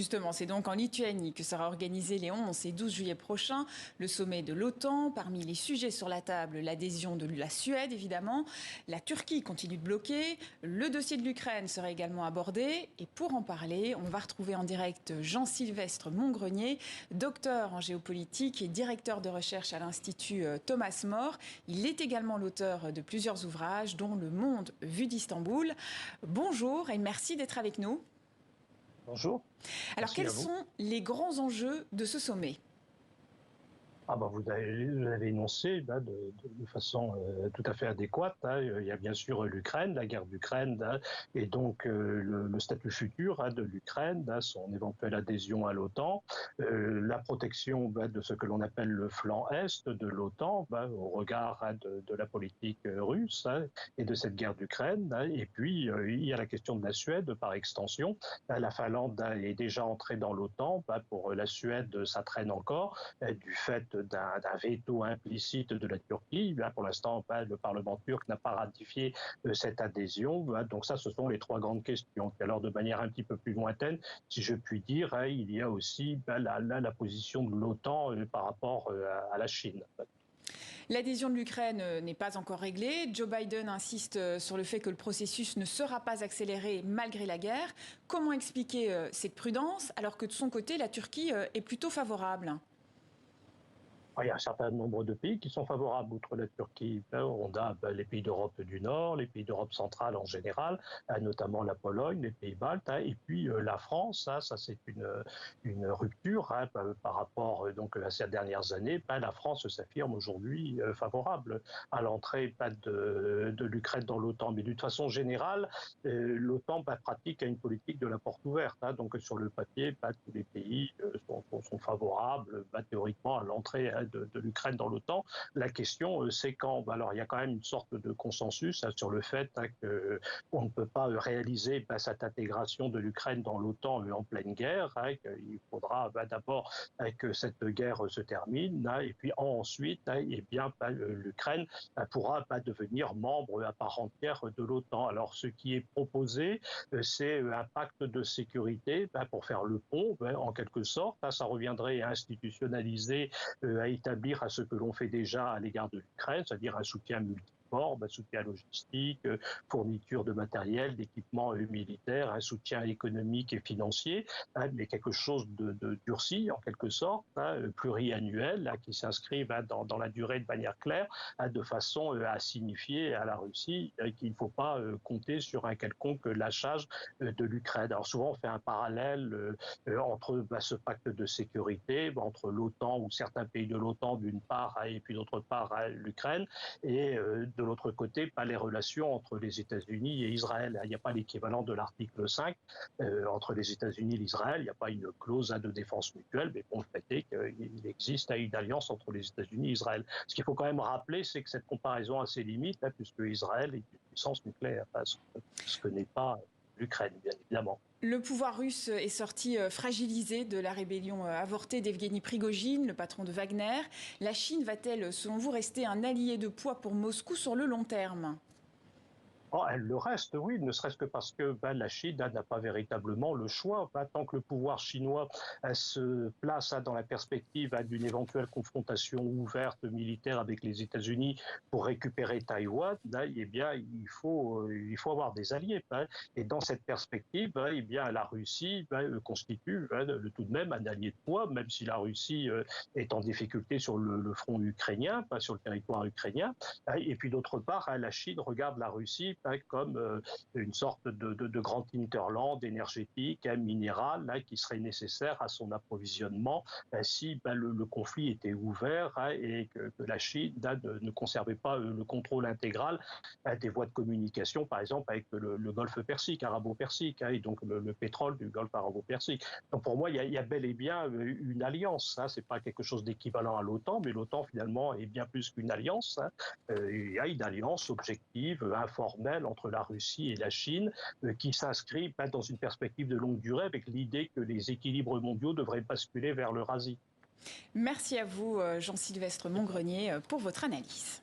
Justement, c'est donc en Lituanie que sera organisé les 11 et 12 juillet prochains le sommet de l'OTAN. Parmi les sujets sur la table, l'adhésion de la Suède, évidemment. La Turquie continue de bloquer. Le dossier de l'Ukraine sera également abordé. Et pour en parler, on va retrouver en direct Jean-Sylvestre Montgrenier, docteur en géopolitique et directeur de recherche à l'Institut Thomas More. Il est également l'auteur de plusieurs ouvrages, dont Le Monde vu d'Istanbul. Bonjour et merci d'être avec nous. Bonjour. Alors, Merci quels à vous. sont les grands enjeux de ce sommet? Vous avez énoncé de façon tout à fait adéquate. Il y a bien sûr l'Ukraine, la guerre d'Ukraine, et donc le statut futur de l'Ukraine, son éventuelle adhésion à l'OTAN, la protection de ce que l'on appelle le flanc Est de l'OTAN au regard de la politique russe et de cette guerre d'Ukraine. Et puis il y a la question de la Suède par extension. La Finlande est déjà entrée dans l'OTAN. Pour la Suède, ça traîne encore du fait d'un veto implicite de la Turquie. Là, pour l'instant, le Parlement turc n'a pas ratifié cette adhésion. Donc ça, ce sont les trois grandes questions. Et alors, de manière un petit peu plus lointaine, si je puis dire, il y a aussi la position de l'OTAN par rapport à la Chine. L'adhésion de l'Ukraine n'est pas encore réglée. Joe Biden insiste sur le fait que le processus ne sera pas accéléré malgré la guerre. Comment expliquer cette prudence alors que de son côté, la Turquie est plutôt favorable? Il y a un certain nombre de pays qui sont favorables outre la Turquie. On a les pays d'Europe du Nord, les pays d'Europe centrale en général, notamment la Pologne, les pays baltes, et puis la France. Ça c'est une rupture par rapport donc à ces dernières années. La France s'affirme aujourd'hui favorable à l'entrée de l'Ukraine dans l'OTAN. Mais d'une façon générale, l'OTAN pratique une politique de la porte ouverte. Donc sur le papier, tous les pays sont favorables théoriquement à l'entrée de l'Ukraine dans l'OTAN. La question, c'est quand. Alors, il y a quand même une sorte de consensus sur le fait qu'on ne peut pas réaliser cette intégration de l'Ukraine dans l'OTAN en pleine guerre. Il faudra d'abord que cette guerre se termine, et puis ensuite, l'Ukraine pourra devenir membre à part entière de l'OTAN. Alors, ce qui est proposé, c'est un pacte de sécurité pour faire le pont, en quelque sorte. Ça reviendrait à institutionnaliser, à établir à ce que l'on fait déjà à l'égard de l'Ukraine, c'est-à-dire un soutien multiforme, un soutien logistique, fourniture de matériel, d'équipements militaires, un soutien économique et financier, mais quelque chose de durci en quelque sorte, pluriannuel, qui s'inscrit dans la durée de manière claire, de façon à signifier à la Russie qu'il ne faut pas compter sur un quelconque lâchage de l'Ukraine. Alors souvent on fait un parallèle entre ce pacte de sécurité, entre l'OTAN ou certains pays de l'OTAN d'une part et puis d'autre part l'Ukraine, et de l'autre côté les relations entre les États-Unis et Israël. Il n'y a pas l'équivalent de l'article 5 entre les États-Unis et l'Israël, il n'y a pas une clause de défense mutuelle, mais bon, le fait est qu'il existe une alliance entre les États-Unis et Israël. Ce qu'il faut quand même rappeler, c'est que cette comparaison a ses limites, puisque Israël est une puissance nucléaire, ce que n'est pas l'Ukraine, bien évidemment. Le pouvoir russe est sorti fragilisé de la rébellion avortée d'Evgeny Prigojine, le patron de Wagner. La Chine va-t-elle, selon vous, rester un allié de poids pour Moscou sur le long terme ? Elle le reste, oui, ne serait-ce que parce que la Chine n'a pas véritablement le choix. Tant que le pouvoir chinois se place dans la perspective d'une éventuelle confrontation ouverte militaire avec les États-Unis pour récupérer Taïwan, il faut avoir des alliés. Et dans cette perspective, la Russie constitue tout de même un allié de poids, même si la Russie est en difficulté sur le front ukrainien, pas sur le territoire ukrainien. Et puis d'autre part, la Chine regarde la Russie comme une sorte de grand hinterland énergétique, minéral, qui serait nécessaire à son approvisionnement si le conflit était ouvert et que la Chine ne conservait pas le contrôle intégral des voies de communication, par exemple avec le golfe Persique, arabo-persique, et donc le pétrole du golfe arabo-persique. Donc pour moi, il y a bel et bien une alliance. C'est pas quelque chose d'équivalent à l'OTAN, mais l'OTAN finalement est bien plus qu'une alliance. Il y a une alliance objective, informelle entre la Russie et la Chine, qui s'inscrit dans une perspective de longue durée avec l'idée que les équilibres mondiaux devraient basculer vers l'Eurasie. Merci à vous, Jean-Sylvestre Montgrenier, pour votre analyse.